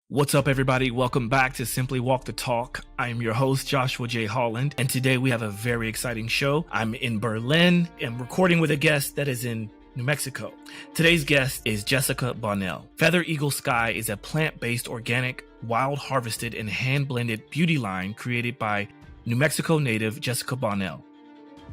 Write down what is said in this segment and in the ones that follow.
What's up, everybody? Welcome back to Simply Walk the Talk. I am your host, Joshua J. Holland, and today we have a very exciting show. I'm in Berlin and recording with a guest that is in New Mexico. Today's guest is Jessika Bonnell. Feather Eagle Sky is a plant-based, organic, wild harvested, and hand-blended beauty line created by New Mexico native Jessika Bonnell.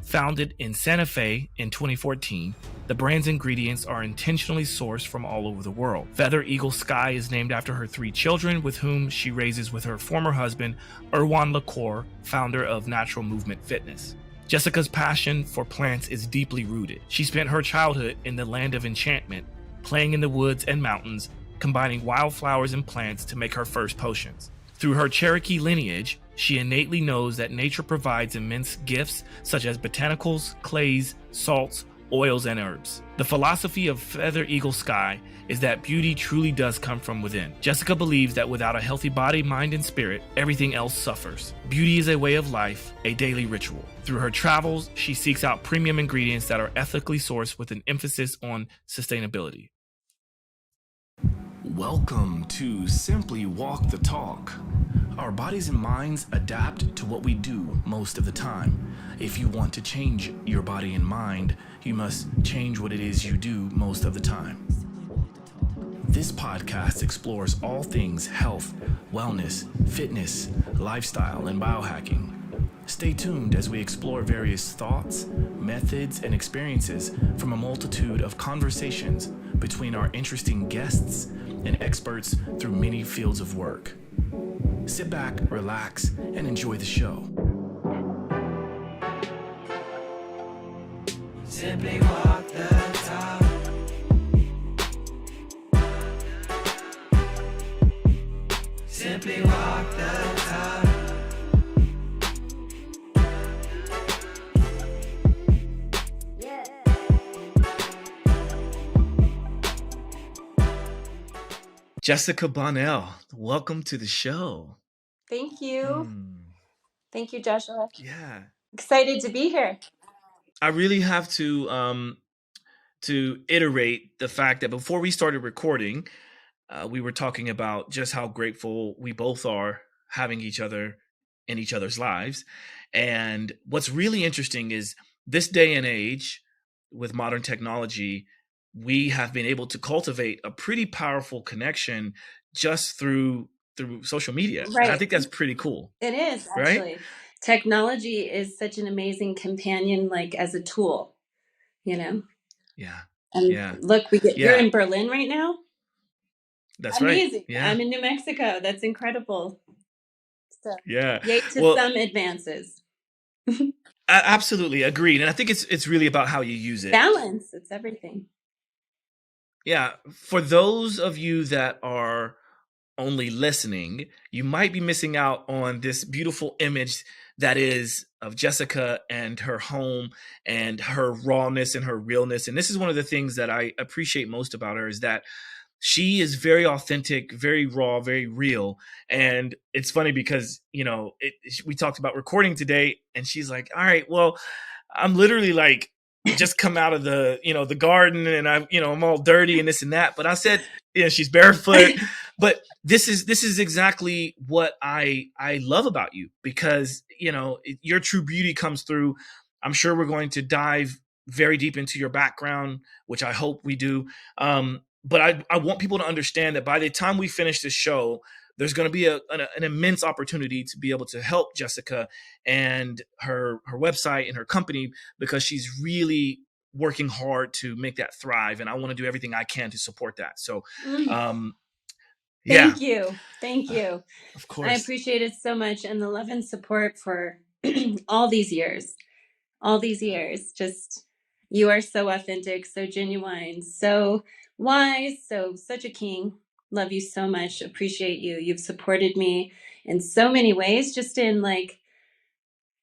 Founded in Santa Fe in 2014, the brand's ingredients are intentionally sourced from all over the world. Feather Eagle Sky is named after her 3 children, with whom she raises with her former husband, Erwan LaCour, founder of Natural Movement Fitness. Jessika's passion for plants is deeply rooted. She spent her childhood in the land of enchantment, playing in the woods and mountains, combining wildflowers and plants to make her first potions. Through her Cherokee lineage, she innately knows that nature provides immense gifts such as botanicals, clays, salts, oils, and herbs. The philosophy of Feather Eagle Sky is that beauty truly does come from within. Jessika believes that without a healthy body, mind, and spirit, everything else suffers. Beauty is a way of life, a daily ritual. Through her travels, she seeks out premium ingredients that are ethically sourced with an emphasis on sustainability. Welcome to Simply Walk the Talk. Our bodies and minds adapt to what we do most of the time. If you want to change your body and mind, you must change what it is you do most of the time. This podcast explores all things health, wellness, fitness, lifestyle, and biohacking. Stay tuned as we explore various thoughts, methods, and experiences from a multitude of conversations between our interesting guests and experts through many fields of work. Sit back, relax, and enjoy the show. Simply walk the talk. Simply walk the talk. Jessika Bonnell, welcome to the show. Thank you. Thank you, Joshua. Yeah. Excited to be here. I really have to iterate the fact that before we started recording, we were talking about just how grateful we both are having each other in each other's lives. And what's really interesting is this day and age with modern technology, we have been able to cultivate a pretty powerful connection just through social media. Right. And I think that's pretty cool. It is, actually. Right? Technology is such an amazing companion, like as a tool, you know? Yeah. And yeah. look, you're in Berlin right now? That's amazing. Right. Yeah. I'm in New Mexico. That's incredible. So, yeah. Yay to some advances. Absolutely agreed. And I think it's really about how you use it. Balance. It's everything. Yeah. For those of you that are only listening, you might be missing out on this beautiful image that is of Jessika and her home and her rawness and her realness. And this is one of the things that I appreciate most about her, is that she is very authentic, very raw, very real. And it's funny because, we talked about recording today and she's like, all right, well, I'm literally like, just come out of the garden and I'm all dirty and this and that. But I said, she's barefoot, but this is exactly what I love about you, because, your true beauty comes through. I'm sure we're going to dive very deep into your background, which I hope we do. But I want people to understand that by the time we finish this show, there's going to be an immense opportunity to be able to help Jessika and her website and her company, because she's really working hard to make that thrive. And I want to do everything I can to support that. So, Thank you. Thank you. Of course. I appreciate it so much. And the love and support for all these years. Just, you are so authentic, so genuine, so wise, such a king. Love you so much. Appreciate you. You've supported me in so many ways, just in like,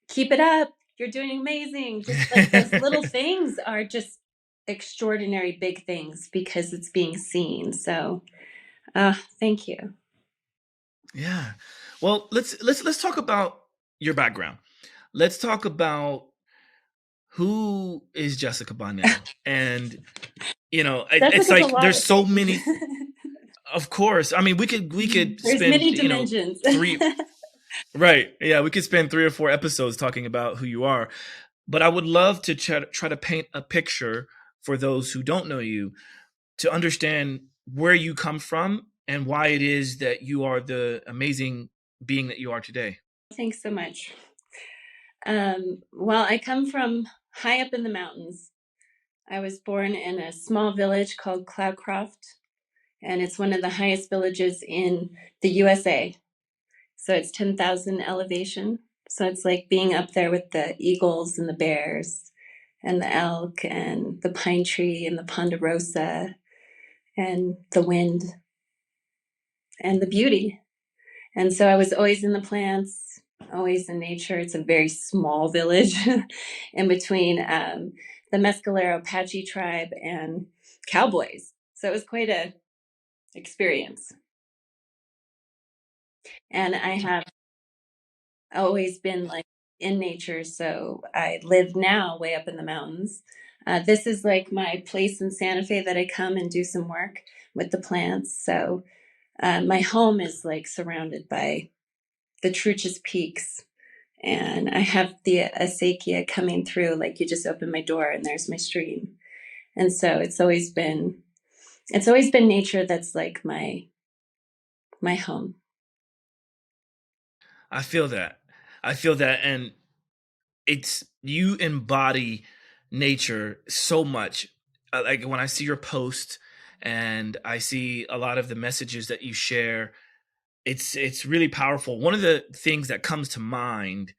keep it up. You're doing amazing. Just like those little things are just extraordinary big things because it's being seen. So thank you. Yeah. Well, let's talk about your background. Let's talk about who is Jessika Bonnell. And it's like there's so many. Of course. I mean, we could There's spend, many dimensions. three, right. Yeah, we could spend 3 or 4 episodes talking about who you are. But I would love to try to paint a picture for those who don't know you to understand where you come from and why it is that you are the amazing being that you are today. Thanks so much. Well, I come from high up in the mountains. I was born in a small village called Cloudcroft, and it's one of the highest villages in the USA. So it's 10,000 elevation. So it's like being up there with the eagles and the bears and the elk and the pine tree and the ponderosa and the wind and the beauty. And so I was always in the plants, always in nature. It's a very small village in between the Mescalero Apache tribe and cowboys. So it was quite a experience. And I have always been like in nature. So I live now way up in the mountains. This is like my place in Santa Fe that I come and do some work with the plants. So my home is like surrounded by the Truchas Peaks. And I have the acequia coming through, like you just open my door and there's my stream. And so it's always been nature that's like my home. I feel that. I feel that. And it's you embody nature so much. Like when I see your post and I see a lot of the messages that you share, it's really powerful. One of the things that comes to mind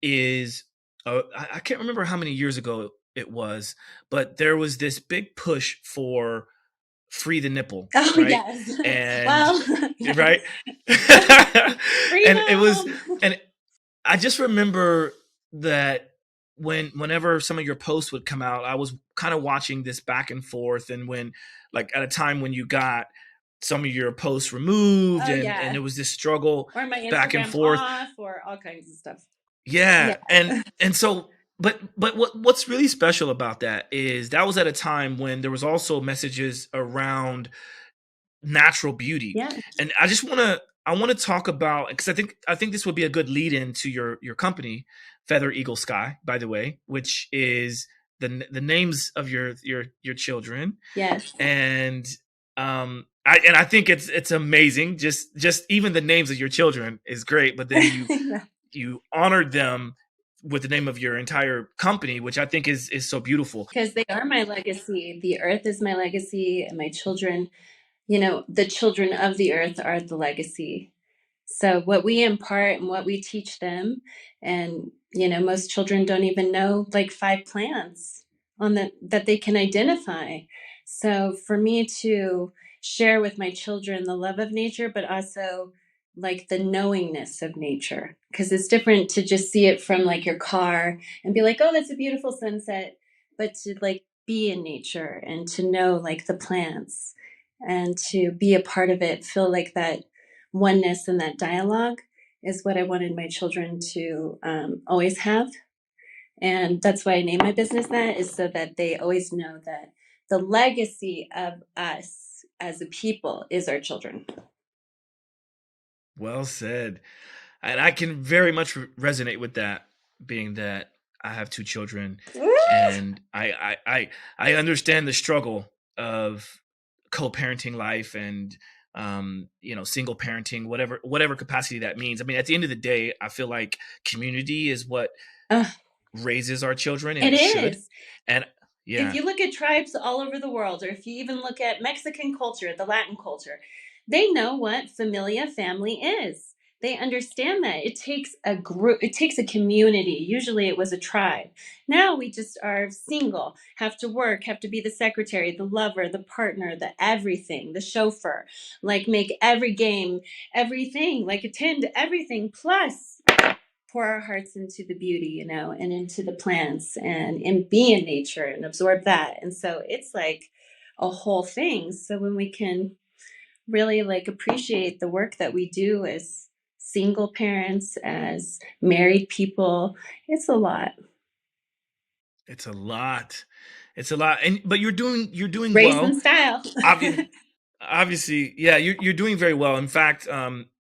is I can't remember how many years ago it was, but there was this big push for free the nipple, Oh right? yes. And Well, yes. right, and it was, Freedom. and I just remember that whenever some of your posts would come out, I was kind of watching this back and forth, and when like at a time when you got some of your posts removed, Oh and yeah. it was this struggle Or my back and Instagram forth. off or all kinds of stuff. Yeah, Yeah. and so, but what's really special about that is that was at a time when there was also messages around natural beauty, Yeah. and I want to talk about, because I think this would be a good lead into your company, Feather Eagle Sky, by the way, which is the names of your children, Yes. and I think it's amazing. Just even the names of your children is great, but then Yeah. you honored them with the name of your entire company, which I think is so beautiful. Because they are my legacy. The earth is my legacy, and my children, the children of the earth are the legacy. So what we impart and what we teach them, and most children don't even know like 5 plants on that they can identify. So for me to share with my children the love of nature, but also like the knowingness of nature, because it's different to just see it from like your car and be like, oh, that's a beautiful sunset, but to like be in nature and to know like the plants and to be a part of it, feel like that oneness and that dialogue is what I wanted my children to always have. And that's why I named my business that, is so that they always know that the legacy of us as a people is our children. Well said. And I can very much resonate with that, being that I have 2 children, and I understand the struggle of co-parenting life and single parenting, whatever capacity that means. I mean, at the end of the day, I feel like community is what Uh, raises our children, and it it should. is. And If yeah, you look at tribes all over the world, or if you even look at Mexican culture, the Latin culture, they know what familia, family is. They understand that it takes a group, it takes a community. Usually it was a tribe. Now we just are single, have to work, have to be the secretary, the lover, the partner, the everything, the chauffeur, like make every game, everything, like attend everything, plus pour our hearts into the beauty, and into the plants and be in nature and absorb that. And so it's like a whole thing. So when we can really like appreciate the work that we do as single parents, as married people, it's a lot. it's a lot. It's a lot. And but you're doing Raised in well. style. Obvi- obviously, yeah, you're doing very well. In fact,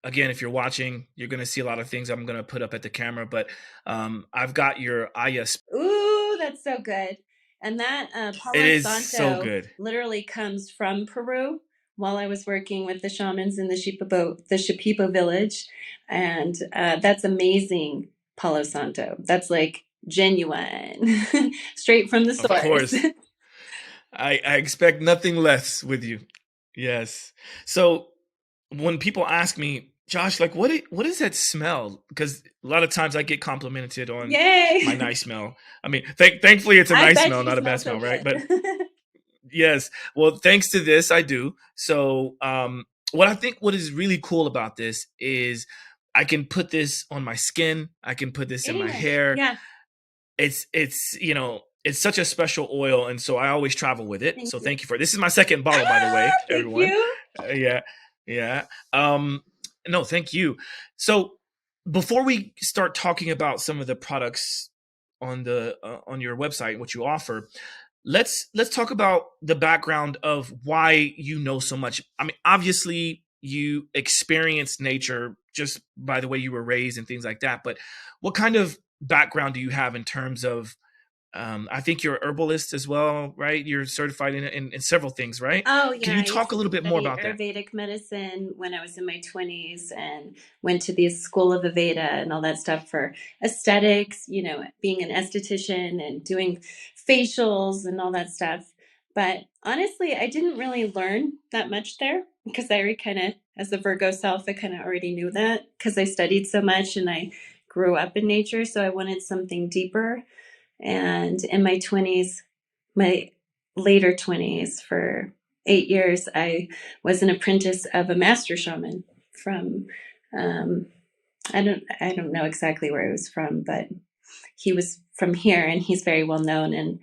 again, if you're watching, you're going to see a lot of things I'm going to put up at the camera. But I've got your Aya. Ooh, that's so good. And that It Palo is so Santo good. literally comes from Peru while I was working with the shamans in the Shipibo village. And that's amazing Palo Santo. That's like genuine, straight from the Of source. course, I expect nothing less with you. Yes. So when people ask me, Josh, like what is that smell? Because a lot of times I get complimented on my Yay! nice smell. I mean, thankfully it's a I nice bet smell, you not a smell bad so smell, right? good. But yes, well, thanks to this, I do. So, what I think what is really cool about this is I can put this on my skin. I can put this in my Anywhere. hair. Yeah. It's it's such a special oil, and so I always travel with it. Thank So you. thank you for it. This is my second bottle, by the way, Ah, thank everyone. you. Yeah, yeah. Um, no, thank you. So before we start talking about some of the products on your website, what you offer, let's talk about the background of why you know so much. I mean, obviously you experience nature just by the way you were raised and things like that, but what kind of background do you have in terms of I think you're a herbalist as well, right? You're certified in several things, right? Oh, Can yeah. you I used talk a to little bit more study about that? Ayurvedic medicine when I was in my 20s and went to the School of Aveda and all that stuff for aesthetics, being an esthetician and doing facials and all that stuff. But honestly, I didn't really learn that much there because I already kind of, as a Virgo self, I kind of already knew that because I studied so much and I grew up in nature. So I wanted something deeper. And in my 20s, my later 20s, for 8 years, I was an apprentice of a master shaman from, um, I don't know exactly where he was from, but he was from here and he's very well known. And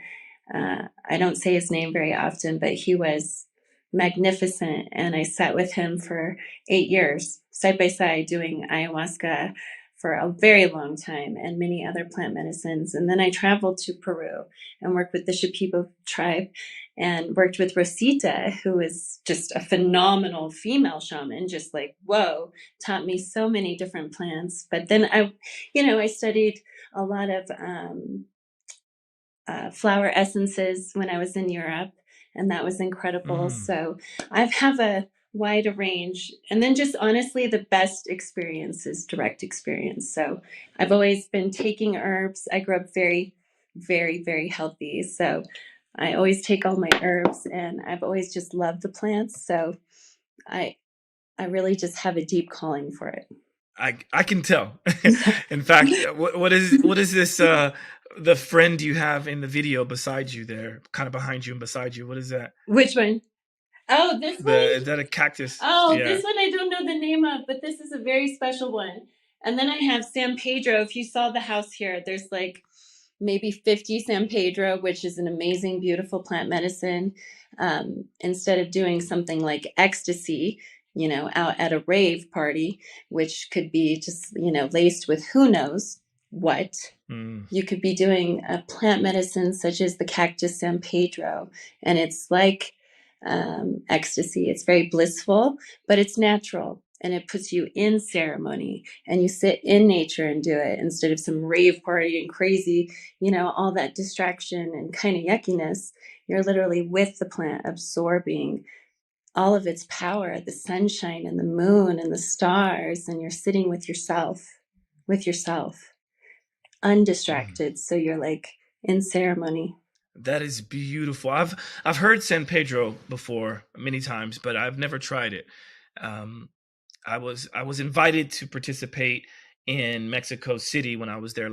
I don't say his name very often, but he was magnificent. And I sat with him for 8 years, side by side, doing ayahuasca for a very long time and many other plant medicines. And then I traveled to Peru and worked with the Shipibo tribe and worked with Rosita, who is just a phenomenal female shaman, just like, whoa, taught me so many different plants. But then I studied a lot of flower essences when I was in Europe, and that was incredible. Mm. So I have a wide range. And then just honestly, the best experience is direct experience. So I've always been taking herbs. I grew up very, very, very healthy. So I always take all my herbs and I've always just loved the plants. So I I really just have a deep calling for it. I can tell. In fact, what is this the friend you have in the video beside you there, kind of behind you and beside you? What is that? Which one? Oh, this one? The Is that a cactus? Oh, Yeah. this one I don't know the name of, but this is a very special one. And then I have San Pedro. If you saw the house here, there's like maybe 50 San Pedro, which is an amazing, beautiful plant medicine. Instead of doing something like ecstasy, out at a rave party, which could be just, laced with who knows what, Mm. you could be doing a plant medicine such as the cactus San Pedro. And it's like ecstasy. It's very blissful, but it's natural. And it puts you in ceremony and you sit in nature and do it instead of some rave party and crazy, all that distraction and kind of yuckiness. You're literally with the plant, absorbing all of its power, the sunshine and the moon and the stars, and you're sitting with yourself, Mm. undistracted. So you're like in ceremony. That is beautiful. I've heard San Pedro before many times, but I've never tried it. Um, I was invited to participate in Mexico City when I was there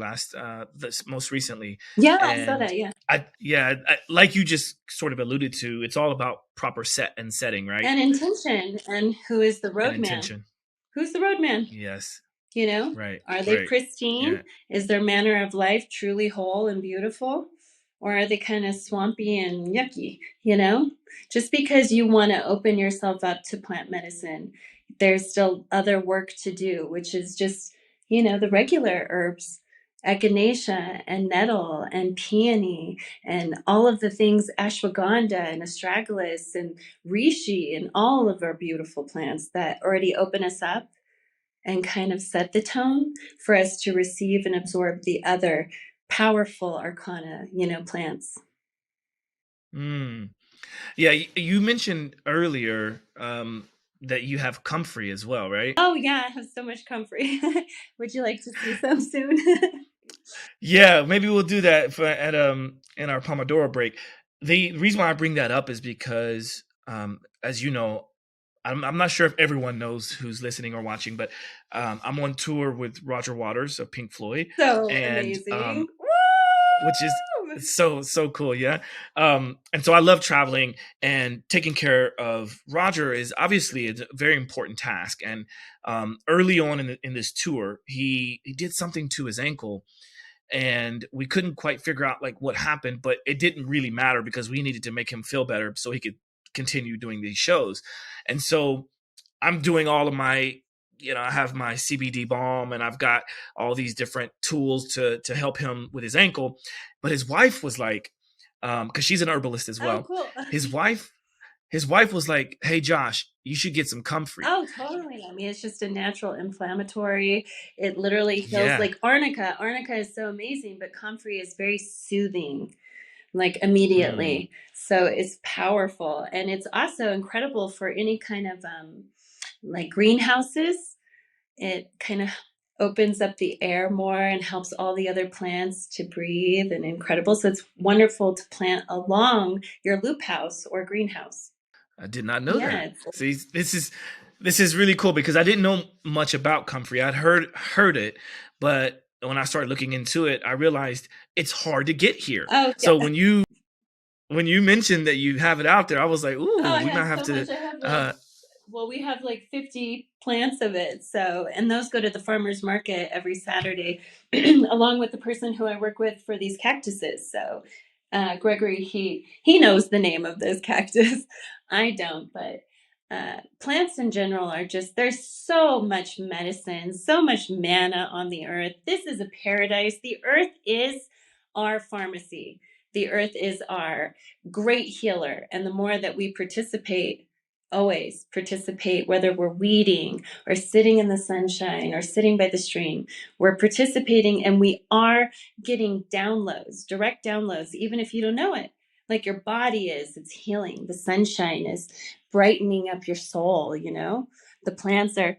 this most recently, Yeah, I saw and that. Yeah. like you just sort of alluded to, it's all about proper set and setting, right? And intention. And who is the And roadman? intention. Who's the roadman? Yes, You know, right, are they right. pristine? Yeah. Is their manner of life truly whole and beautiful? Or are they kind of swampy and yucky? Just because you want to open yourself up to plant medicine, there's still other work to do, which is just, the regular herbs. echinacea and nettle and peony and all of the things, ashwagandha and astragalus and reishi and all of our beautiful plants that already open us up and kind of set the tone for us to receive and absorb the other powerful arcana, plants. Mm. Yeah, you mentioned earlier that you have comfrey as well, right? Oh yeah, I have so much comfrey. Would you like to see some soon? Yeah, maybe we'll do that at in our Pomodoro break. The reason why I bring that up is because, as you know, I'm not sure if everyone knows who's listening or watching, but I'm on tour with Roger Waters of Pink Floyd, So and amazing. which is Woo! so cool, yeah. And so I love traveling, and taking care of Roger is obviously a very important task. And early on in this tour, he did something to his ankle, and we couldn't quite figure out like what happened, but it didn't really matter because we needed to make him feel better so he could continue doing these shows. And so I'm doing all of my, I have my CBD balm, and I've got all these different tools to help him with his ankle. But his wife was like, because she's an herbalist as Oh, well. cool. His wife, his wife was like, "Hey, Josh, you should get some comfrey." Oh, totally. I mean, it's just a natural inflammatory. It literally heals Yeah. like arnica. Arnica is so amazing, but comfrey is very soothing, like Mm. immediately. So it's powerful. And it's also incredible for any kind of like greenhouses. It kind of opens up the air more and helps all the other plants to breathe, and incredible. So it's wonderful to plant along your loop house or greenhouse. I did not know Yeah, that. it's See, this is really cool because I didn't know much about comfrey. I'd heard it, but when I started looking into it, I realized it's hard to get here. oh So yeah. when you mentioned that you have it out there, I was like, Oh, "Ooh, I we have might have so to." much. I have like, Uh, well, we have like 50 plants of it. So, and those go to the farmer's market every Saturday, along with the person who I work with for these cactuses. So, Gregory, he knows the name of this cactus. I don't, but plants in general are just, there's so much medicine, so much mana on the earth. This is a paradise. The earth is our pharmacy. The earth is our great healer. And the more that we participate, always participate, whether we're weeding or sitting in the sunshine or sitting by the stream, we're participating, and we are getting downloads, direct downloads, even if you don't know it. Like your body is, it's healing. The sunshine is brightening up your soul, the plants are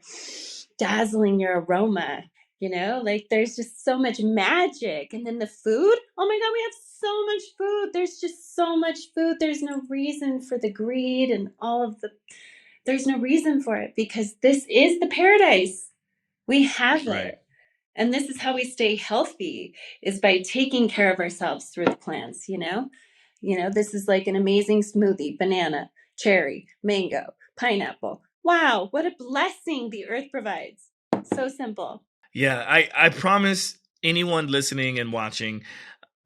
dazzling your aroma. Like there's just so much magic. And then the food, oh my God, we have so much food. There's just so much food. There's no reason for the greed and all of there's no reason for it, because this is the paradise. We have right. it. And this is how we stay healthy, is by taking care of ourselves through the plants, this is like an amazing smoothie: banana, cherry, mango, pineapple. Wow, what a blessing the earth provides. So simple. Yeah, I promise anyone listening and watching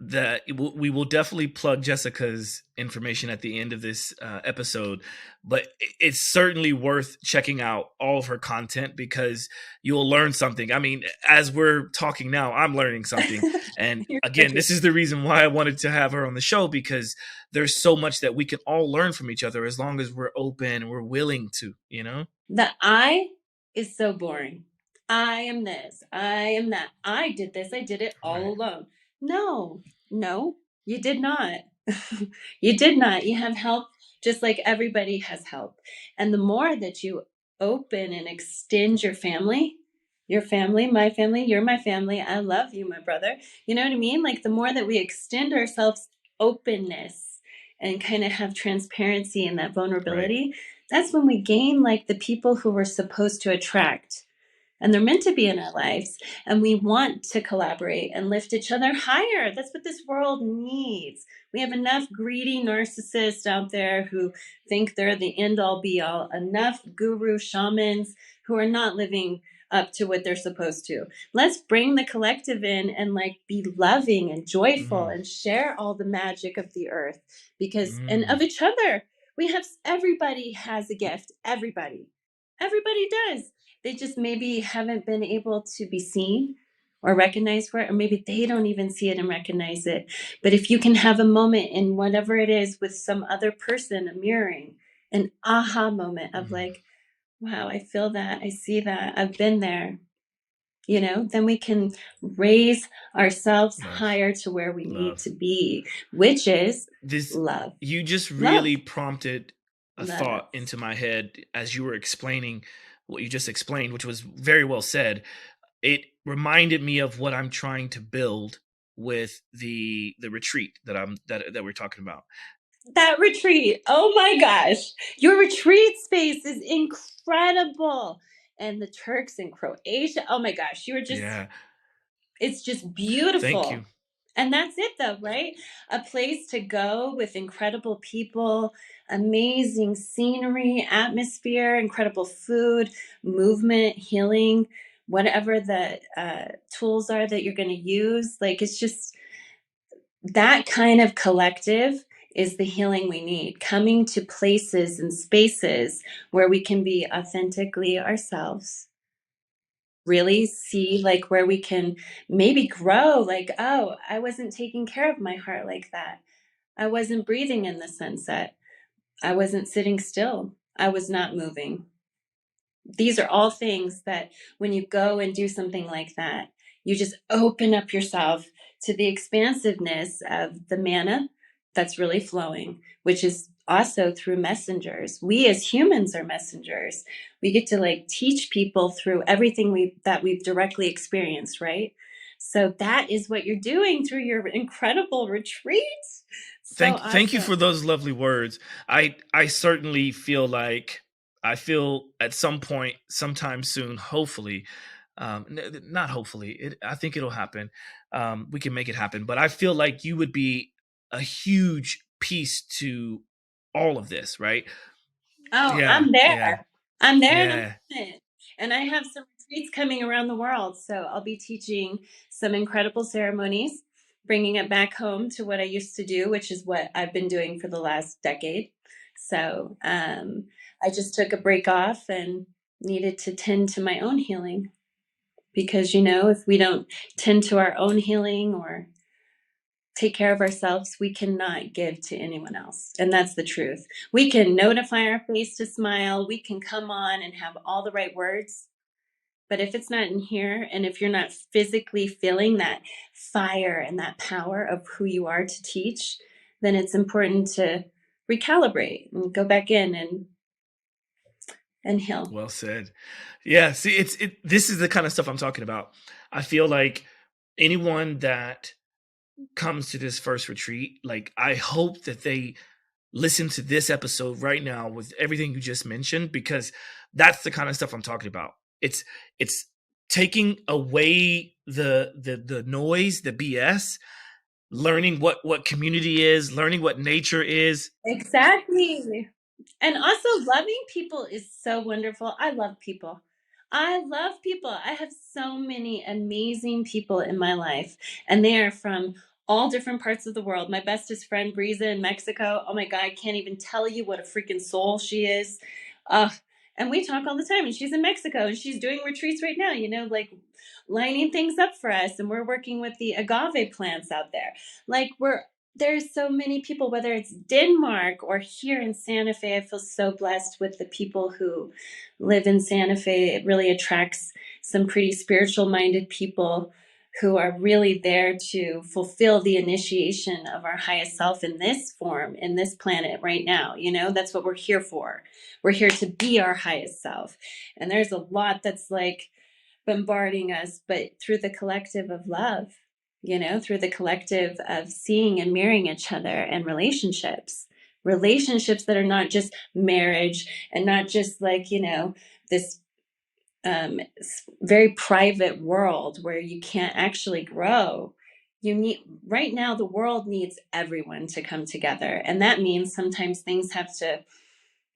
that we will definitely plug Jessica's information at the end of this episode, but it's certainly worth checking out all of her content because you'll learn something. I mean, as we're talking now, I'm learning something. And You're again, cooking. this is the reason why I wanted to have her on the show, because there's so much that we can all learn from each other as long as we're open and we're willing to. The I is so boring. I am this. I am that. I did this. I did it all Right. alone. No, no, you did not. You did not. You have help, just like everybody has help. And the more that you open and extend your family, my family, you're my family. I love you, my brother. You know what I mean? Like the more that we extend ourselves openness and kind of have transparency and that Right. vulnerability, that's when we gain like the people who we're supposed to attract, and they're meant to be in our lives, and we want to collaborate and lift each other higher. That's what this world needs. We have enough greedy narcissists out there who think they're the end all be all, enough guru shamans who are not living up to what they're supposed to. Let's bring the collective in and like be loving and joyful Mm, and share all the magic of the earth, because and of mm. each other. We have, everybody has a gift. Everybody does. They just maybe haven't been able to be seen or recognized for it, or maybe they don't even see it and recognize it. But if you can have a moment in whatever it is with some other person, a mirroring, an aha moment of like, wow, I feel that, I see that, I've been there, then we can raise ourselves higher to where we need to be, which is love. You just Love. really prompted a thought into my head as you were explaining what you just explained, which was very well said. It reminded me of what I'm trying to build with the retreat that we're talking about. That retreat, oh my gosh, your retreat space is incredible. And the Turks in Croatia, oh my gosh, it's just beautiful. Thank you. And that's it though, right? A place to go with incredible people, amazing scenery, atmosphere, incredible food, movement, healing, whatever the tools are that you're going to use. Like, it's just that kind of collective is the healing we need. Coming to places and spaces where we can be authentically ourselves. Really see like where we can maybe grow, like, oh, I wasn't taking care of my heart like that. I wasn't breathing in the sunset. I wasn't sitting still. I was not moving. These are all things that when you go and do something like that, you just open up yourself to the expansiveness of the manna that's really flowing, which is also through messengers. We as humans are messengers. We get to like teach people through everything that we've directly experienced, right? So that is what you're doing through your incredible retreat. Thank you for those lovely words. I certainly feel like at some point, sometime soon, hopefully, not hopefully, I think it'll happen. We can make it happen, but I feel like you would be a huge piece to all of this, right? Oh, yeah, I'm there. Yeah. I'm there in a minute. And I have some retreats coming around the world. So I'll be teaching some incredible ceremonies, bringing it back home to what I used to do, which is what I've been doing for the last decade. So I just took a break off and needed to tend to my own healing. Because, if we don't tend to our own healing or take care of ourselves, we cannot give to anyone else. And that's the truth. We can notify our face to smile. We can come on and have all the right words. But if it's not in here, and if you're not physically feeling that fire and that power of who you are to teach, then it's important to recalibrate and go back in and heal. Well said. Yeah. See, this is the kind of stuff I'm talking about. I feel like anyone that comes to this first retreat, like, I hope that they listen to this episode right now with everything you just mentioned, because that's the kind of stuff I'm talking about. It's taking away the noise, the BS, learning what community is, learning what nature is. Exactly. And also loving people is so wonderful. I love people. I have so many amazing people in my life, and they are from all different parts of the world. My bestest friend, Breeza, in Mexico. Oh my God, I can't even tell you what a freaking soul she is. And we talk all the time, and she's in Mexico, and she's doing retreats right now, like lining things up for us. And we're working with the agave plants out there. Like, there's so many people, whether it's Denmark or here in Santa Fe. I feel so blessed with the people who live in Santa Fe. It really attracts some pretty spiritual minded people who are really there to fulfill the initiation of our highest self in this form, in this planet right now. That's what we're here for. We're here to be our highest self. And there's a lot that's like bombarding us, but through the collective of love, through the collective of seeing and mirroring each other, and relationships that are not just marriage, and not just like, this very private world where you can't actually grow. Right now, the world needs everyone to come together. And that means sometimes things have to,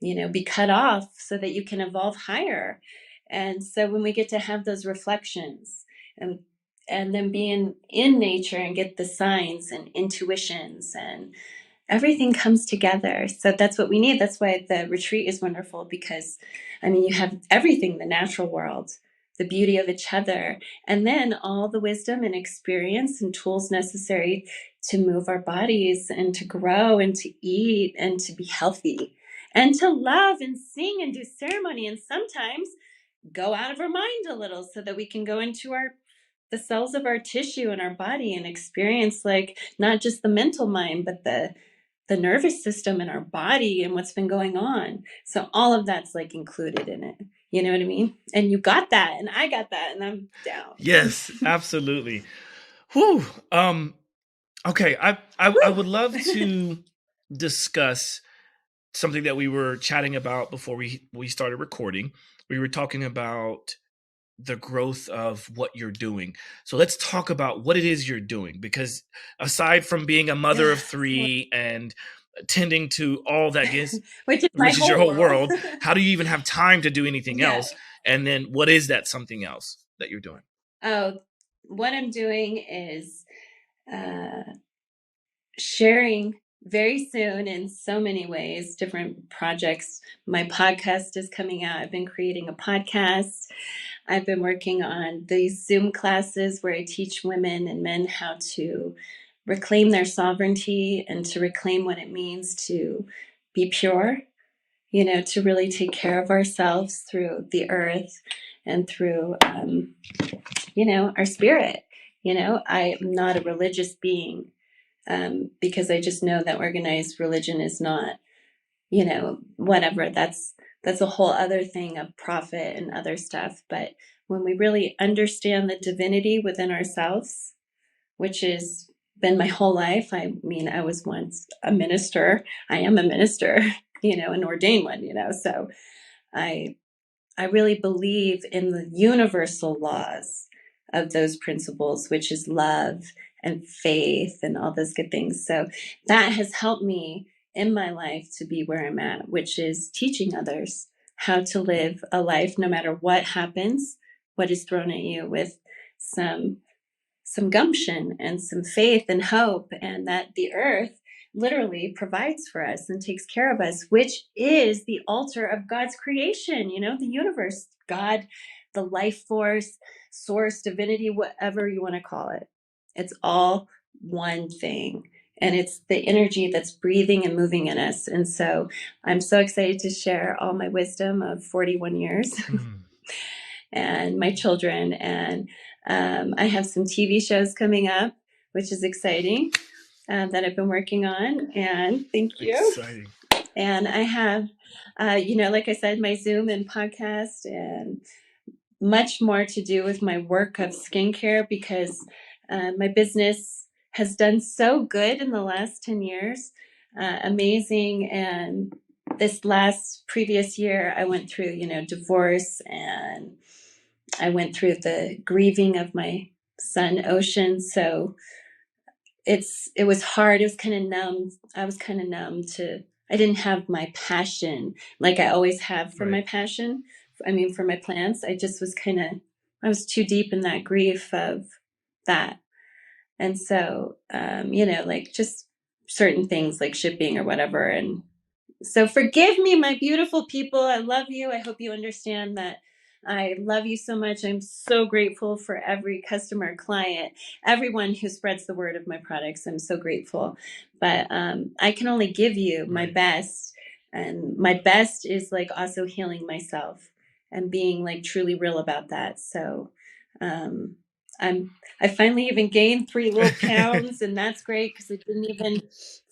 be cut off so that you can evolve higher. And so when we get to have those reflections and then being in nature and get the signs and intuitions, and everything comes together. So that's what we need. That's why the retreat is wonderful, because you have everything, the natural world, the beauty of each other, and then all the wisdom and experience and tools necessary to move our bodies and to grow and to eat and to be healthy and to love and sing and do ceremony and sometimes go out of our mind a little so that we can go into the cells of our tissue and our body and experience like not just the mental mind but the nervous system in our body and what's been going on. So all of that's like included in it. You know what I mean? And you got that, and I got that, and I'm down. Yes, absolutely. Whew. Okay, I would love to discuss something that we were chatting about before we started recording. We were talking about the growth of what you're doing. So let's talk about what it is you're doing, because aside from being a mother of 3 and tending to all that is which is your whole world, world. how do you even have time to do anything else? And then what is that something else that you're doing? Oh, what I'm doing is sharing very soon in so many ways, different projects. My podcast is coming out. I've been creating a podcast. I've been working on these Zoom classes where I teach women and men how to reclaim their sovereignty and to reclaim what it means to be pure, you know, to really take care of ourselves through the earth and through, you know, our spirit. You know, I'm not a religious being because I just know that organized religion is not, you know, whatever. That's a whole other thing of profit and other stuff. But when we really understand the divinity within ourselves, which has been my whole life. I mean, I was once a minister. I am a minister, you know, an ordained one, you know. So I really believe in the universal laws of those principles, which is love and faith and all those good things. So that has helped me in my life to be where I'm at, which is teaching others how to live a life no matter what happens, what is thrown at you, with some gumption and some faith and hope, and that the earth literally provides for us and takes care of us, which is the altar of God's creation, you know, the universe, God, the life force, source, divinity, whatever you want to call it. It's all one thing. And it's the energy that's breathing and moving in us. And so I'm so excited to share all my wisdom of 41 years and my children. And I have some TV shows coming up, which is exciting, that I've been working on. And thank you. Exciting. And I have, you know, like I said, my Zoom and podcast and much more to do with my work of skincare, because my business has done so good in the last 10 years. Amazing. And this previous year, I went through, you know, divorce, and I went through the grieving of my son, Ocean. So it was hard. It was kind of numb. I was kind of numb I didn't have my passion like I always have for my passion. I mean, for my plants. I just was I was too deep in that grief of that. And so, you know, like just certain things like shipping or whatever. And so forgive me, my beautiful people. I love you. I hope you understand that I love you so much. I'm so grateful for every customer, client, everyone who spreads the word of my products. I'm so grateful. But I can only give you my best. And my best is like also healing myself and being like truly real about that. So I finally even gained 3 little pounds, and that's great because I didn't even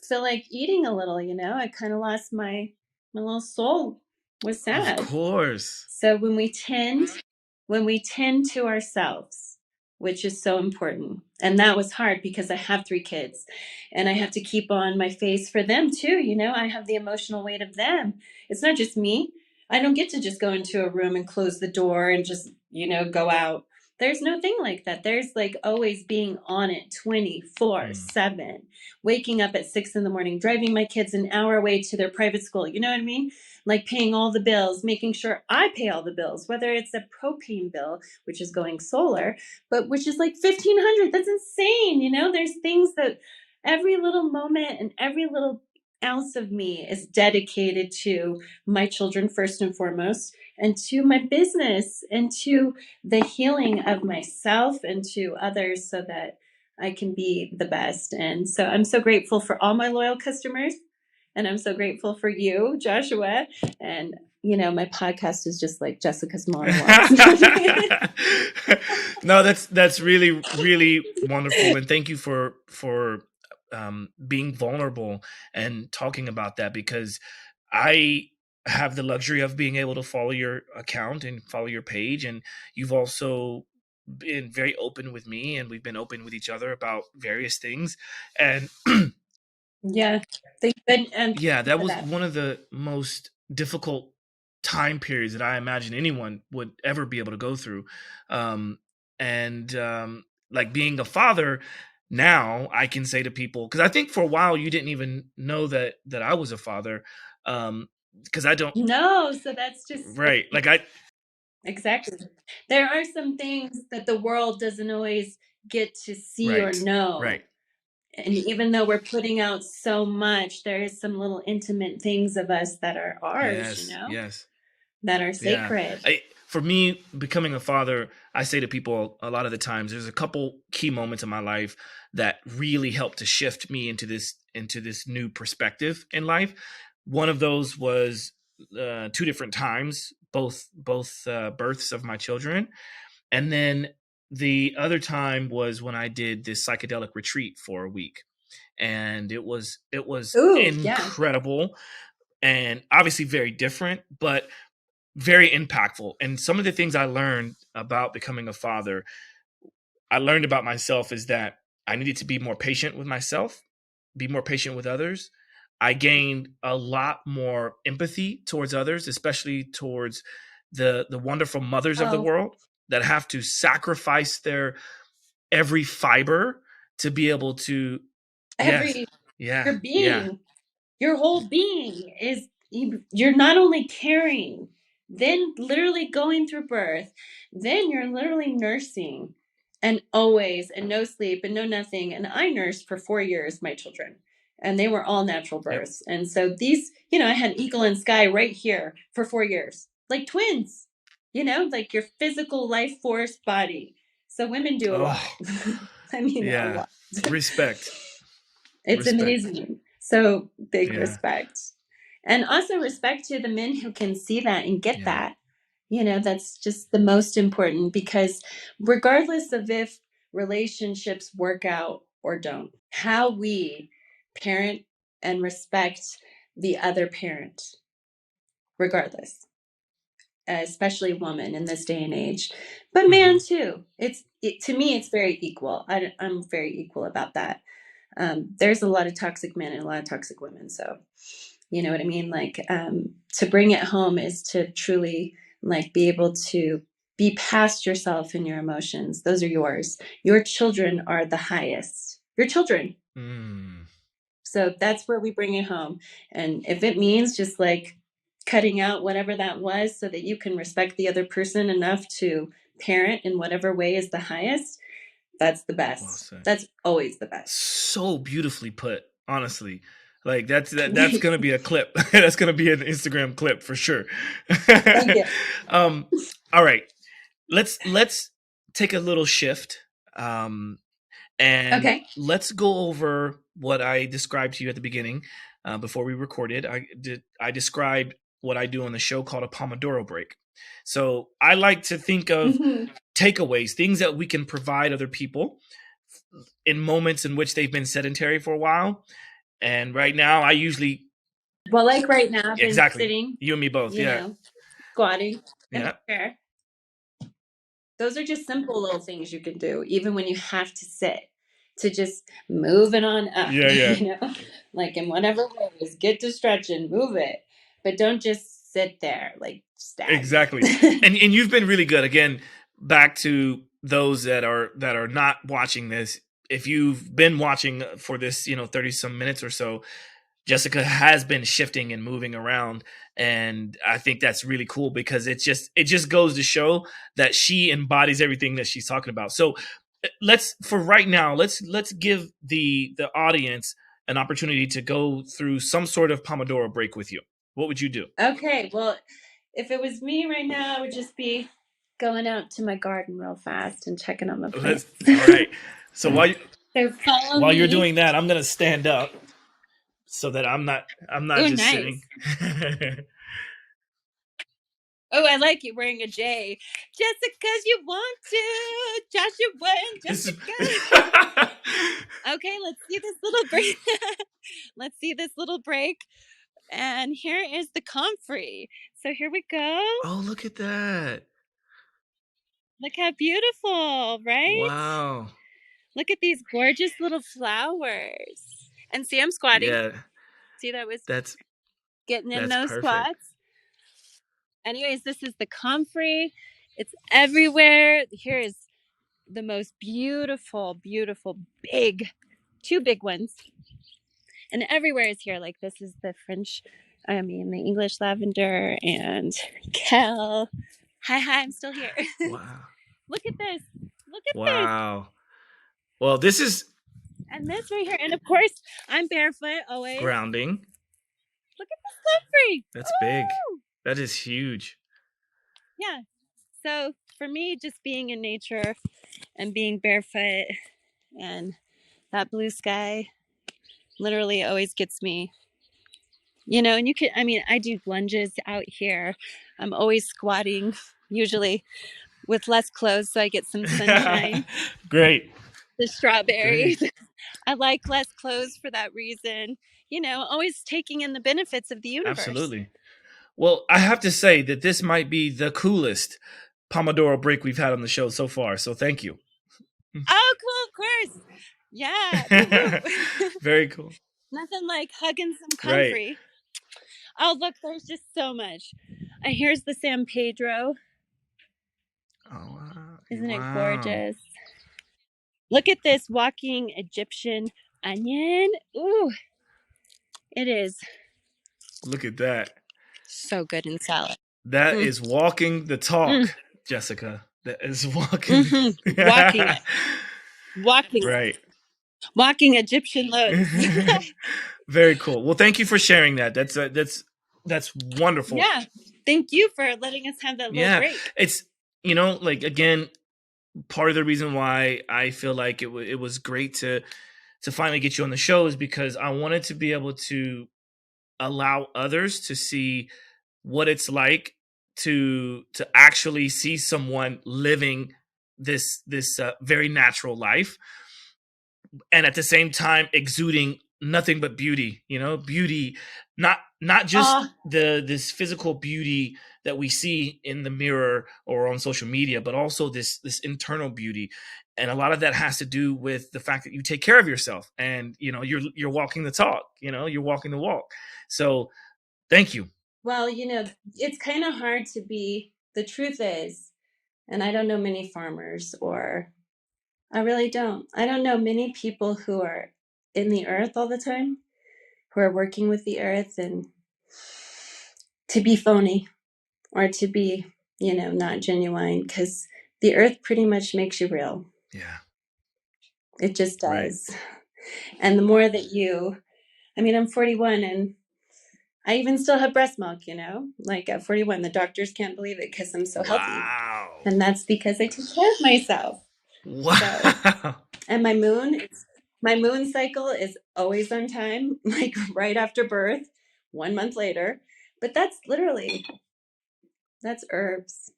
feel like eating a little, you know. I kind of lost my little soul. Was sad. Of course. So when we tend to ourselves, which is so important, and that was hard because I have 3 kids and I have to keep on my face for them too, you know. I have the emotional weight of them. It's not just me. I don't get to just go into a room and close the door and just, you know, go out. There's no thing like that. There's like always being on it 24/7, waking up at 6 a.m, driving my kids an hour away to their private school. You know what I mean? Like paying all the bills, making sure I pay all the bills, whether it's a propane bill, which is going solar, but which is like $1,500. That's insane. You know, there's things that every little moment and every little ounce of me is dedicated to my children first and foremost, and to my business, and to the healing of myself and to others, so that I can be the best. And so I'm so grateful for all my loyal customers, and I'm so grateful for you, Joshua. And my podcast is just like Jessica's monologues. No, that's really, really wonderful, and thank you for being vulnerable and talking about that, because I have the luxury of being able to follow your account and follow your page, and you've also been very open with me, and we've been open with each other about various things, and Yeah, thank you. And yeah, that for was that. one of the most difficult time periods that I imagine anyone would ever be able to go through. Um, and like being a father, now I can say to people, because I think for a while you didn't even know that I was a father, because I don't. No, so that's just Right, like I. exactly. There are some things that the world doesn't always get to see or Right, know. right. And even though we're putting out so much, there is some little intimate things of us that are ours, Yes, yes. that are Yeah. sacred. For me, becoming a father, I say to people a lot of the times, there's a couple key moments in my life that really helped to shift me into this new perspective in life. One of those was 2 different times, both births of my children, and then the other time was when I did this psychedelic retreat for a week, and it was Ooh, yeah. incredible, and obviously very different, but very impactful. And some of the things I learned about becoming a father, I learned about myself, is that I needed to be more patient with myself, be more patient with others. I gained a lot more empathy towards others, especially towards the wonderful mothers of the Oh, world that have to sacrifice their every fiber to be able to. Yes. every Yeah. your Yeah. being. Your whole being is, you're not only carrying, then literally going through birth, then you're literally nursing, and always, and no sleep and no nothing. And I nursed for 4 years my children, and they were all natural Yep. births. And so these, I had Eagle and Sky right here for 4 years, like twins, like your physical life force body. So women do a lot. Oh, I mean, a yeah. lot. Respect. It's Respect. amazing. So big Yeah. respect. And also respect to the men who can see that and get Yeah. that. That's just the most important, because regardless of if relationships work out or don't, how we parent and respect the other parent, regardless, especially woman in this day and age, but man Hmm. too. To me, it's very equal. I'm very equal about that. There's a lot of toxic men and a lot of toxic women. So, you know what I mean? Like, to bring it home is to truly like be able to be past yourself and your emotions. Those are yours. Your children are the highest. Your children. Mm. So that's where we bring it home. And if it means just like cutting out whatever that was so that you can respect the other person enough to parent in whatever way is the highest, that's the Well best. said. That's always the best. So beautifully put, honestly. Like that's gonna be a clip. That's gonna be an Instagram clip for sure. Thank you. um, all right. Let's take a little shift. Um, and Okay. let's go over what I described to you at the beginning, before we recorded. I described what I do on the show called a Pomodoro break. So I like to think of Hmm. takeaways, things that we can provide other people in moments in which they've been sedentary for a while. And right now, I usually. Well, like right now, I've been Exactly, sitting, you and me both. Yeah, squatting in my yeah, chair. Those are just simple little things you can do, even when you have to sit, to just move it on up, yeah, yeah. like in whatever ways, get to stretch and move it, but don't just sit there like stagnant. Exactly. And you've been really good. Again, back to those that are not watching this. If you've been watching for this, 30 some minutes or so, Jessika has been shifting and moving around, and I think that's really cool, because it just goes to show that she embodies everything that she's talking about. So let's for right now, let's give the audience an opportunity to go through some sort of Pomodoro break with you, what would you do? Okay, well, if it was me right now, I would just be going out to my garden real fast and checking on my plants. All right. So So follow while you're me. doing that, I'm gonna stand up so that I'm not Oh, just nice. sitting. Oh, I like you wearing a J. Just because you want to, Joshua and Jessica. Okay, let's see this little break. Let's see this little break. And here is the comfrey. So here we go. Oh, look at that. Look how beautiful, right? Wow. Look at these gorgeous little flowers. And see, I'm squatting. Yeah. See, that was That's getting in those perfect. squats. Anyways, this is the comfrey. It's everywhere. Here is the most beautiful, beautiful, big, two big ones. And everywhere is here. Like this is the the English lavender and Kel. Hi, I'm still here. Wow. Look at this. Look at this. Wow. Well, this is And this right here. And of course, I'm barefoot always. grounding. Look at this comfrey. That's big. That is huge. Yeah. So for me, just being in nature and being barefoot and that blue sky literally always gets me. And I do lunges out here. I'm always squatting, usually with less clothes so I get some sunshine. Great. The strawberries. Great. I like less clothes for that reason. Always taking in the benefits of the universe. Absolutely. Well, I have to say that this might be the coolest Pomodoro break we've had on the show so far. So thank you. Oh, cool. Of course. Yeah. Very cool. Nothing like hugging some comfrey. Right. Oh, look, there's just so much. Here's the San Pedro. Oh, wow. Isn't it gorgeous? Look at this walking Egyptian onion. Ooh, it is. Look at that. So good in salad. That is walking the talk, Jessica. That is walking. Walking it. Walking. Right. Walking Egyptian loads. Very cool. Well, thank you for sharing that. That's wonderful. Yeah. Thank you for letting us have that little break. It's, again, part of the reason why I feel like it was great to finally get you on the show is because I wanted to be able to allow others to see what it's like to actually see someone living this very natural life, and at the same time exuding nothing but beauty. Beauty, not just this physical beauty that we see in the mirror or on social media, but also this internal beauty. And a lot of that has to do with the fact that you take care of yourself, and you're walking the talk. You're walking the walk. So thank you. Well, it's kind of hard to be. The truth is, and I don't know many farmers, I really don't. I don't know many people who are in the earth all the time, who are working with the earth, and to be phony or to be, not genuine, because the earth pretty much makes you real. Yeah. It just does. Right. And the more that I'm 41 and I even still have breast milk, like at 41, the doctors can't believe it because I'm so healthy. Wow. And that's because I take care of myself. Wow. So, and my moon cycle is always on time, like right after birth, 1 month later. But that's herbs.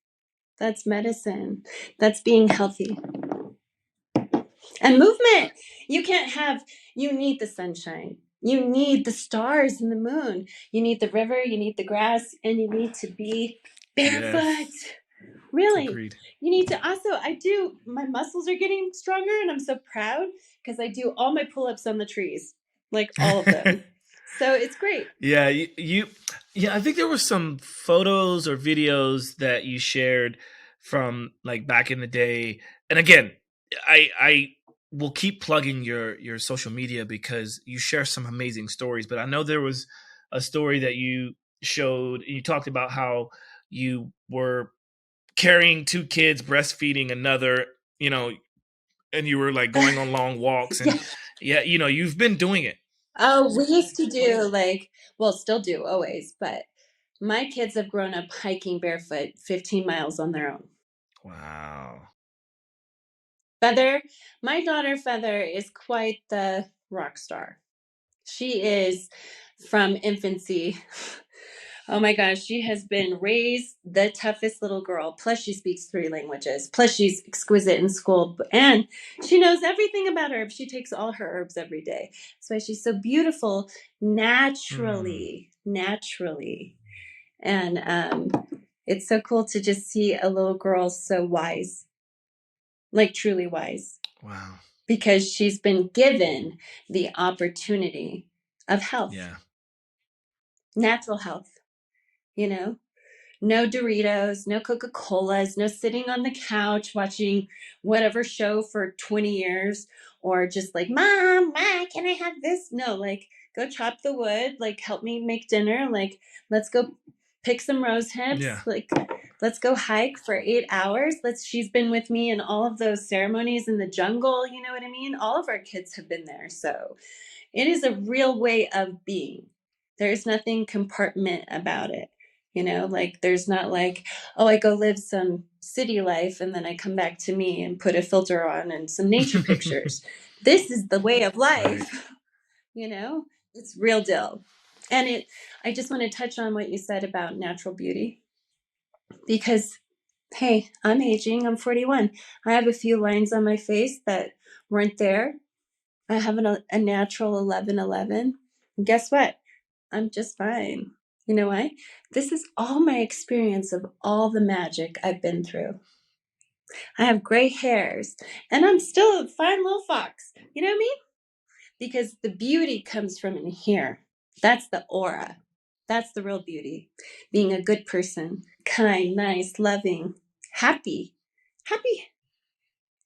That's medicine. That's being healthy. And movement. You need the sunshine. You need the stars and the moon. You need the river, you need the grass, and you need to be barefoot. Yes. Really. Agreed. You need to also, my muscles are getting stronger, and I'm so proud because I do all my pull-ups on the trees, like all of them. So it's great. Yeah, I think there were some photos or videos that you shared from like back in the day. And again, I will keep plugging your social media because you share some amazing stories. But I know there was a story that you showed, and you talked about how you were carrying 2 kids, breastfeeding another, and you were like going on long walks, and yeah, you've been doing it. Oh, we used to do like, well, still do always, but my kids have grown up hiking barefoot 15 miles on their own. Wow. Feather, my daughter Feather is quite the rock star. She is from infancy. Oh my gosh, she has been raised the toughest little girl. Plus, she speaks 3 languages. Plus, she's exquisite in school. And she knows everything about herbs. She takes all her herbs every day. That's why she's so beautiful naturally. Naturally. And it's so cool to just see a little girl so wise, like truly wise. Wow. Because she's been given the opportunity of health, Yeah. natural health, you know? No Doritos, no Coca-Colas, no sitting on the couch watching whatever show for 20 years or just like, Mom, can I have this? No, like, go chop the wood, like, help me make dinner, like, let's go pick some rose hips, Yeah. like, let's go hike for 8 hours. She's been with me in all of those ceremonies in the jungle, you know what I mean? All of our kids have been there. So it is a real way of being. There's nothing compartment about it. Like there's not like, oh, I go live some city life and then I come back to me and put a filter on and some nature pictures. This is the way of life, right. It's real deal. And I just want to touch on what you said about natural beauty because, hey, I'm aging. I'm 41. I have a few lines on my face that weren't there. I have a natural 1111. And guess what? I'm just fine. You know why? This is all my experience of all the magic I've been through. I have gray hairs and I'm still a fine little fox. You know what I mean? Because the beauty comes from in here. That's the aura. That's the real beauty. Being a good person, kind, nice, loving, happy. Happy.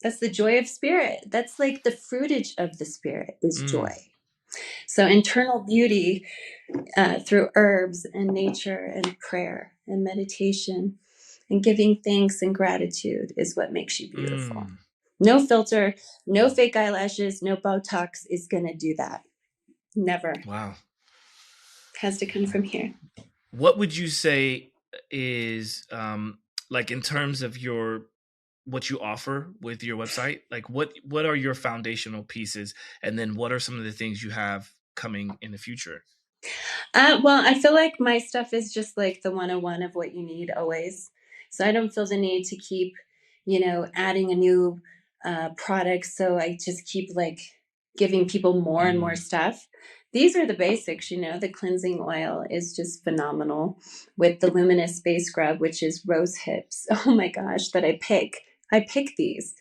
That's the joy of spirit. That's like the fruitage of the spirit is joy. So internal beauty through herbs and nature and prayer and meditation and giving thanks and gratitude is what makes you beautiful. No filter, no fake eyelashes, no Botox is going to do that. Never. Wow. Has to come from here. What would you say is like in terms of what you offer with your website? Like what are your foundational pieces, and then what are some of the things you have coming in the future? Well, I feel like my stuff is just like the 101 of what you need always. So I don't feel the need to keep, adding a new product. So I just keep like giving people more and more stuff. These are the basics, the cleansing oil is just phenomenal with the luminous face scrub, which is rose hips. Oh my gosh, that I pick. I pick these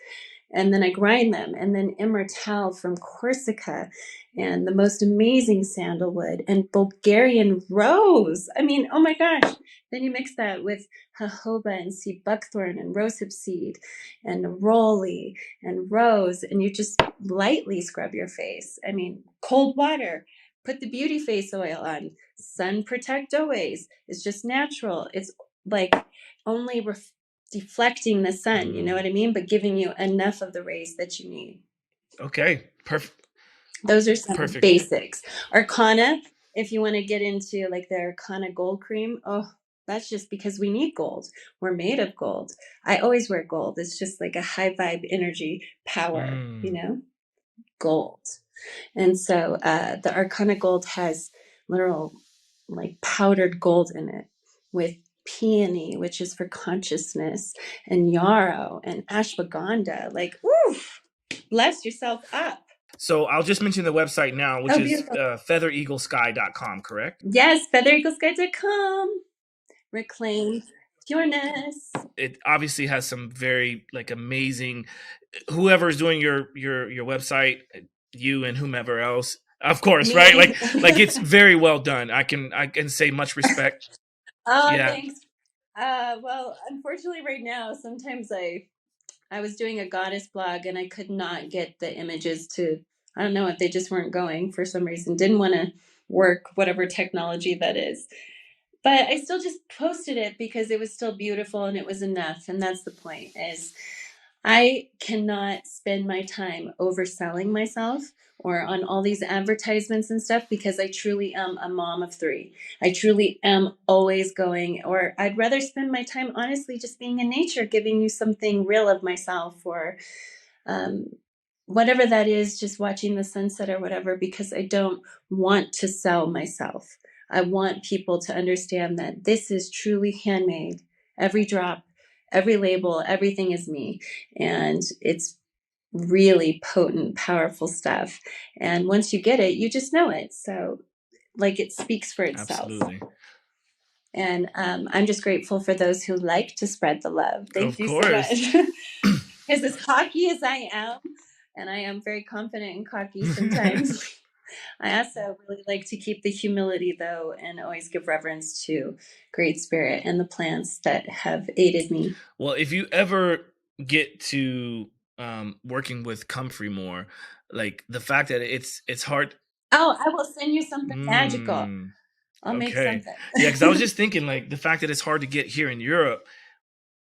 and then I grind them, and then Immortelle from Corsica, and the most amazing sandalwood, and Bulgarian rose. I mean, oh my gosh. Then you mix that with jojoba and sea buckthorn and rosehip seed and neroli and rose, and you just lightly scrub your face. I mean, cold water. Put the beauty face oil on. Sun protect always. It's just natural. It's like only deflecting the sun, you know what I mean? But giving you enough of the rays that you need. Okay, perfect. Those are some basics. Arcana, if you want to get into like the Arcana gold cream, oh, that's just because we need gold. We're made of gold. I always wear gold. It's just like a high vibe energy power, gold. And so the Arcana gold has literal like powdered gold in it with peony, which is for consciousness, and yarrow and ashwagandha. Like, oof, bless yourself up. So I'll just mention the website now, which is feathereaglesky.com, correct? Yes, feathereaglesky.com. Reclaim pureness. It obviously has some very like amazing, whoever is doing your website, you and whomever else, of course, right? Like it's very well done. I can say much respect. Oh, yeah. Thanks. Well, unfortunately right now, sometimes I was doing a goddess blog and I could not get the images to, I don't know if they just weren't going for some reason. Didn't want to work whatever technology that is. But I still just posted it because it was still beautiful and it was enough. And that's the point is I cannot spend my time overselling myself or on all these advertisements and stuff because I truly am a mom of three. I truly am always going, or I'd rather spend my time honestly just being in nature, giving you something real of myself, or um, whatever that is, just watching the sunset or whatever, because I don't want to sell myself. I want people to understand that this is truly handmade. Every drop, every label, everything is me. And it's really potent, powerful stuff. And once you get it, you just know it. So, like, it speaks for itself. Absolutely. And I'm just grateful for those who like to spread the love. Thank Of you course. so much. Because as cocky as I am, and I am very confident and cocky sometimes, I also really like to keep the humility, though, and always give reverence to Great Spirit and the plants that have aided me. Well, if you ever get to working with comfrey more, like the fact that it's hard. Oh, I will send you something magical. I'll make Okay. something. Yeah, because I was just thinking, like, the fact that it's hard to get here in Europe,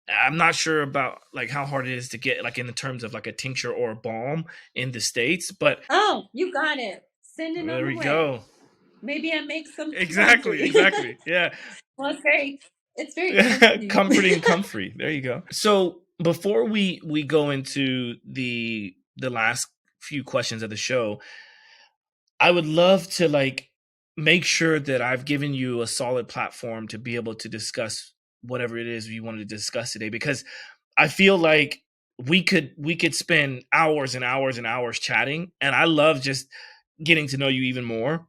I'm not sure about like how hard it is to get, like, in the terms of like a tincture or a balm in the States, but Oh, you got it. Send it there on the we way. go. Maybe I make some Exactly, yeah. Well, it's very comfy. Comforting comfrey. There you go. So before we go into the last few questions of the show, I would love to like make sure that I've given you a solid platform to be able to discuss whatever it is you wanted to discuss today, because I feel like we could spend hours and hours and hours chatting, and I love just getting to know you even more.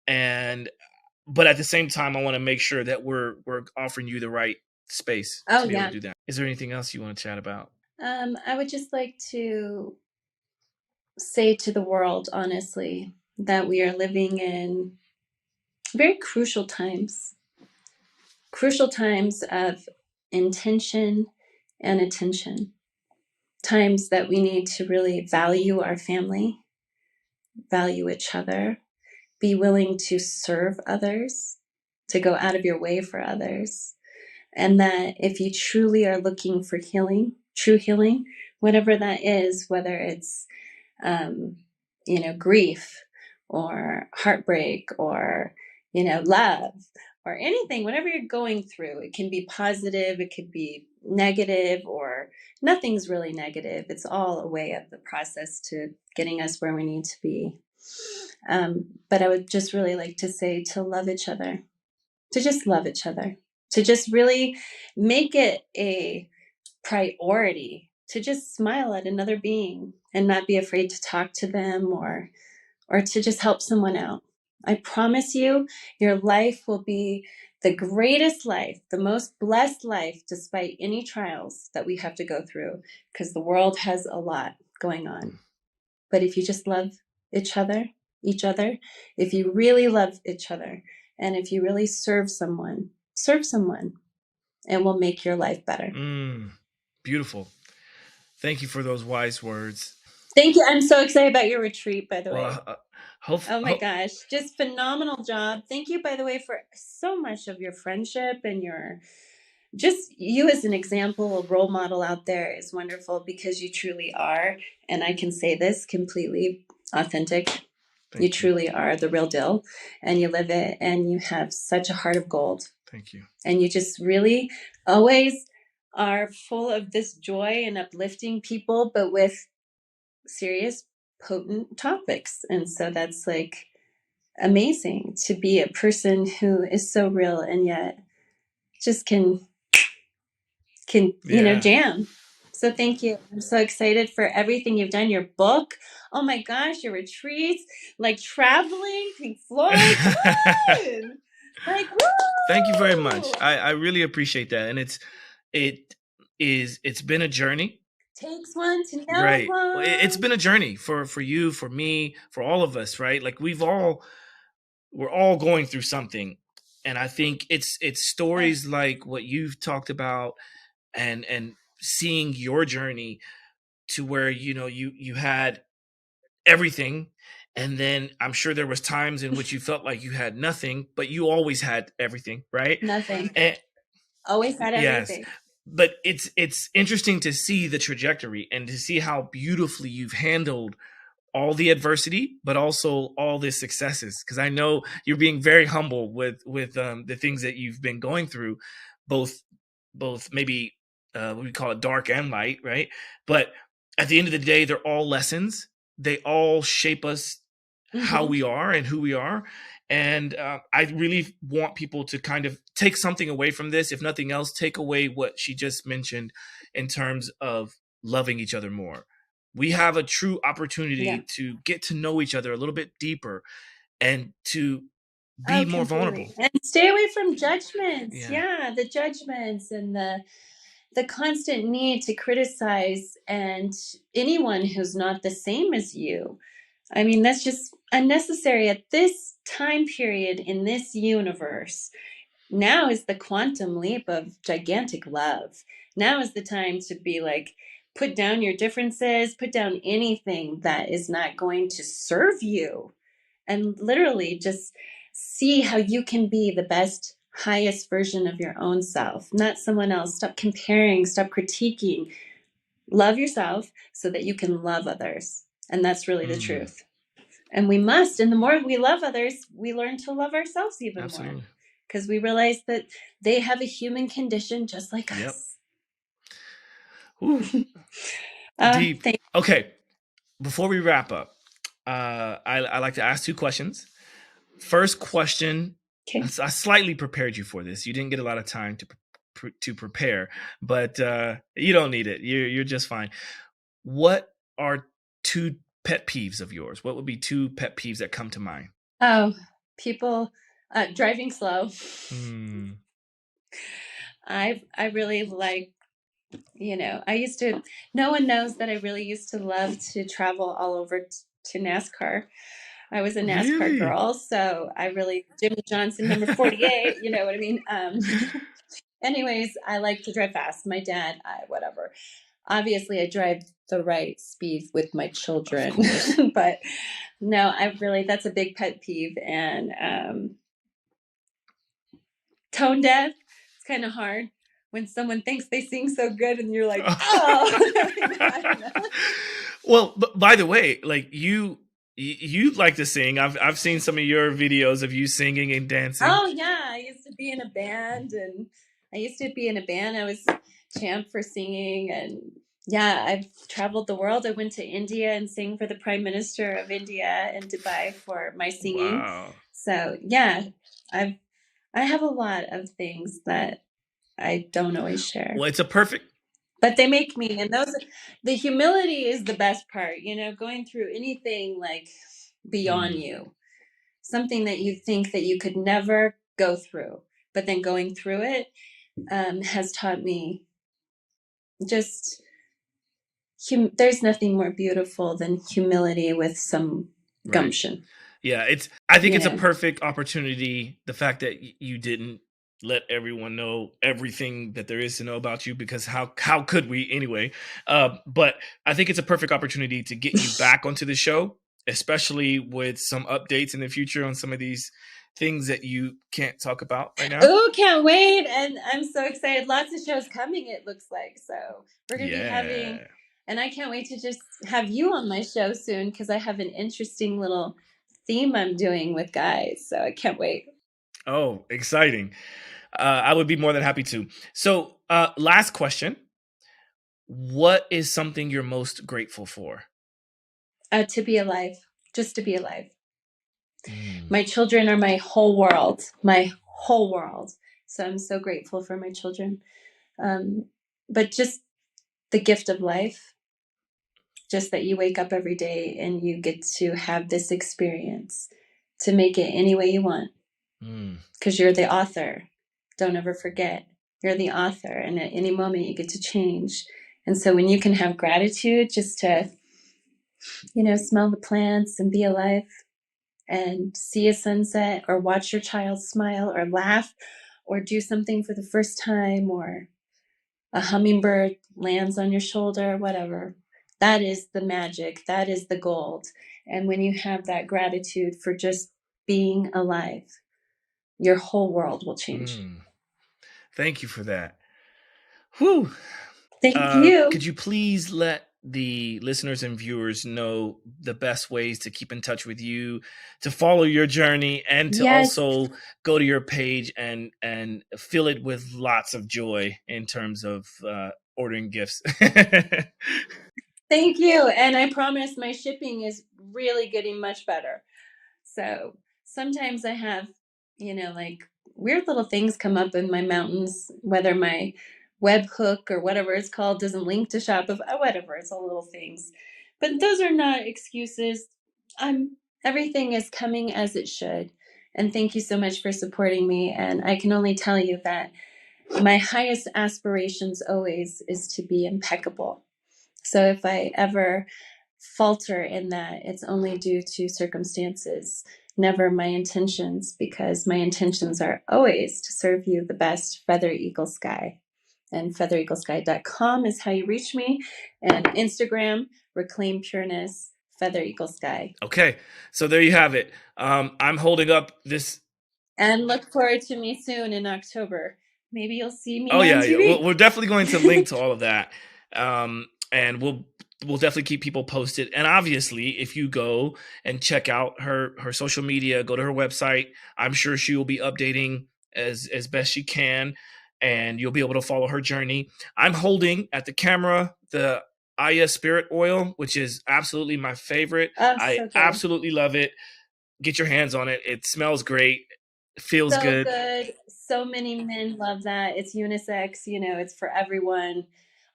And but at the same time, I want to make sure that we're offering you the right space to be able to do that. Is there anything else you want to chat about? I would just like to say to the world, honestly, that we are living in very crucial times of intention and attention, times that we need to really value our family, value each other, be willing to serve others, to go out of your way for others. And that if you truly are looking for healing, true healing, whatever that is, whether it's, grief or heartbreak or, love or anything, whatever you're going through, it can be positive, it could be negative, or nothing's really negative. It's all a way of the process to getting us where we need to be. But I would just really like to say to love each other, to just love each other, to just really make it a priority to just smile at another being and not be afraid to talk to them or to just help someone out. I promise you, your life will be the greatest life, the most blessed life, despite any trials that we have to go through, because the world has a lot going on. But if you just love each other, if you really love each other, and if you really serve someone, it will make your life better. Beautiful. Thank you for those wise words. Thank you. I'm so excited about your retreat, by the way. Oh my gosh, just phenomenal job. Thank you, by the way, for so much of your friendship and your just you as an example, a role model out there is wonderful, because you truly are. And I can say this completely authentic. You truly are the real deal, and you live it, and you have such a heart of gold. Thank you. And you just really always are full of this joy and uplifting people, but with serious, potent topics. And so that's like amazing to be a person who is so real and yet just can jam. So thank you. I'm so excited for everything you've done. Your book, oh my gosh, your retreats, like traveling, Pink Floyd. Like, woo! Thank you very much. I really appreciate that. And it's been a journey. Takes one to know one. It's been a journey for you, for me, for all of us, right? Like we're all going through something. And I think it's stories like what you've talked about and seeing your journey to where, you had everything. And then I'm sure there was times in which you felt like you had nothing, but you always had everything, right? Nothing. Always had everything. Yes. but it's interesting to see the trajectory and to see how beautifully you've handled all the adversity, but also all the successes. Because I know you're being very humble with the things that you've been going through, both maybe we call it dark and light, right? But at the end of the day, they're all lessons. They all shape us how we are and who we are. And I really want people to kind of take something away from this. If nothing else, take away what she just mentioned in terms of loving each other more. We have a true opportunity to get to know each other a little bit deeper and to be more vulnerable. And stay away from judgments. Yeah, the judgments and the constant need to criticize and anyone who's not the same as you. I mean, that's just unnecessary at this time period in this universe. Now is the quantum leap of gigantic love. Now is the time to be like, put down your differences, put down anything that is not going to serve you, and literally just see how you can be the best, highest version of your own self, not someone else. Stop comparing, stop critiquing. Love yourself so that you can love others. And that's really the truth. And we must. And the more we love others, we learn to love ourselves even more. Because we realize that they have a human condition just like us. Deep. Okay. Before we wrap up, I like to ask two questions. First question, I slightly prepared you for this. You didn't get a lot of time to prepare, but you don't need it. You're just fine. What are two pet peeves of yours? What would be two pet peeves that come to mind? Oh, people driving slow. I really like, no one knows that I really used to love to travel all over to NASCAR. I was a NASCAR girl, so I really, Jimmy Johnson, number 48, you know what I mean? Anyways, I like to drive fast. My dad, whatever. Obviously, I drive the right speed with my children, but no, that's a big pet peeve. And tone deaf, it's kind of hard when someone thinks they sing so good and you're like, oh. I don't know. Well, but by the way, like you like to sing. I've seen some of your videos of you singing and dancing. Oh yeah, I used to be in a band, I was champ for singing, and yeah, I've traveled the world. I went to India and sang for the Prime Minister of India and Dubai for my singing. Wow. So yeah, I have a lot of things that I don't always share. Well, it's a perfect. But they make me, and the humility is the best part, going through anything like beyond you, something that you think that you could never go through, but then going through it has taught me just, there's nothing more beautiful than humility with some gumption. Yeah, I think it's a perfect opportunity. The fact that you didn't let everyone know everything that there is to know about you, because how could we anyway? But I think it's a perfect opportunity to get you back onto the show, especially with some updates in the future on some of these things that you can't talk about right now. Oh, can't wait. And I'm so excited. Lots of shows coming, it looks like. So we're going to be having, and I can't wait to just have you on my show soon, because I have an interesting little theme I'm doing with guys. So I can't wait. Oh, exciting. I would be more than happy to. So last question. What is something you're most grateful for? To be alive. Just to be alive. My children are my whole world. So I'm so grateful for my children. But just the gift of life, just that you wake up every day and you get to have this experience to make it any way you want. Because you're the author. Don't ever forget, you're the author, and at any moment you get to change. And so when you can have gratitude just to, smell the plants and be alive and see a sunset, or watch your child smile or laugh or do something for the first time, or a hummingbird lands on your shoulder, whatever, that is the magic. That is the gold. And when you have that gratitude for just being alive, your whole world will change. Thank you for that. Whew. Thank you. Could you please let the listeners and viewers know the best ways to keep in touch with you, to follow your journey, and to Yes. also go to your page and fill it with lots of joy in terms of ordering gifts? Thank you. And I promise my shipping is really getting much better. So sometimes I have, like weird little things come up in my mountains, whether my webhook or whatever it's called doesn't link to Shopify, whatever, it's all little things. But those are not excuses. Everything is coming as it should. And thank you so much for supporting me. And I can only tell you that my highest aspirations always is to be impeccable. So if I ever falter in that, it's only due to circumstances, never my intentions, because my intentions are always to serve you the best. Feather Eagle Sky. And feathereaglesky.com is how you reach me. And Instagram, Reclaim Pureness, Feather Eagle Sky. Okay, so there you have it. I'm holding up this. And look forward to me soon in October. Maybe you'll see me on TV. Yeah. We're definitely going to link to all of that. And we'll definitely keep people posted. And obviously, if you go and check out her social media, go to her website, I'm sure she will be updating as best she can, and you'll be able to follow her journey. I'm holding at the camera the Aya Spirit Oil, which is absolutely my favorite. I absolutely love it. Get your hands on it. It smells great. It feels so good. So many men love that. It's unisex, it's for everyone.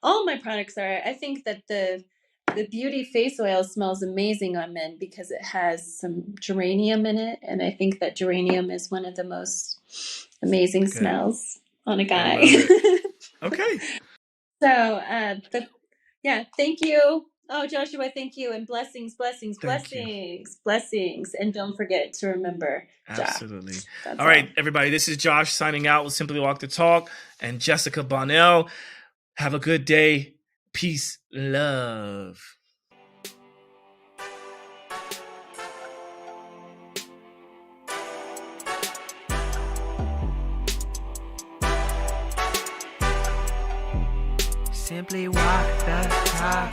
All my products are. I think that the beauty face oil smells amazing on men because it has some geranium in it, and I think that geranium is one of the most amazing smells on a guy. Okay. So, thank you. Oh, Joshua, thank you. And blessings. And don't forget to remember, absolutely. All right, everybody. This is Josh signing out with Simply Walk the Talk and Jessika Bonnell. Have a good day. Peace, love. Simply walk the talk.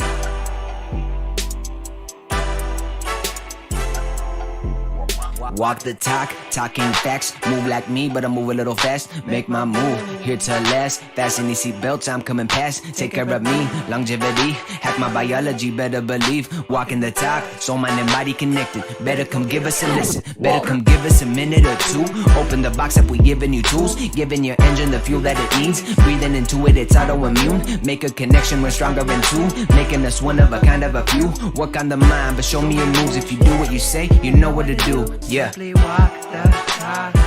Walk the talk, talking facts. Move like me, but I move a little fast. Make my move, here to last. Fasten these seatbelts, I'm coming past. Take care of me, longevity. Hack my biology, better believe. Walking the talk, soul, mind, and body connected. Better come give us a listen. Better come give us a minute or two. Open the box up, we giving you tools. Giving your engine the fuel that it needs. Breathing into it, it's autoimmune. Make a connection, we're stronger in two. Making us one of a kind of a few. Work on the mind, but show me your moves. If you do what you say, you know what to do. Yeah. Simply walk the talk.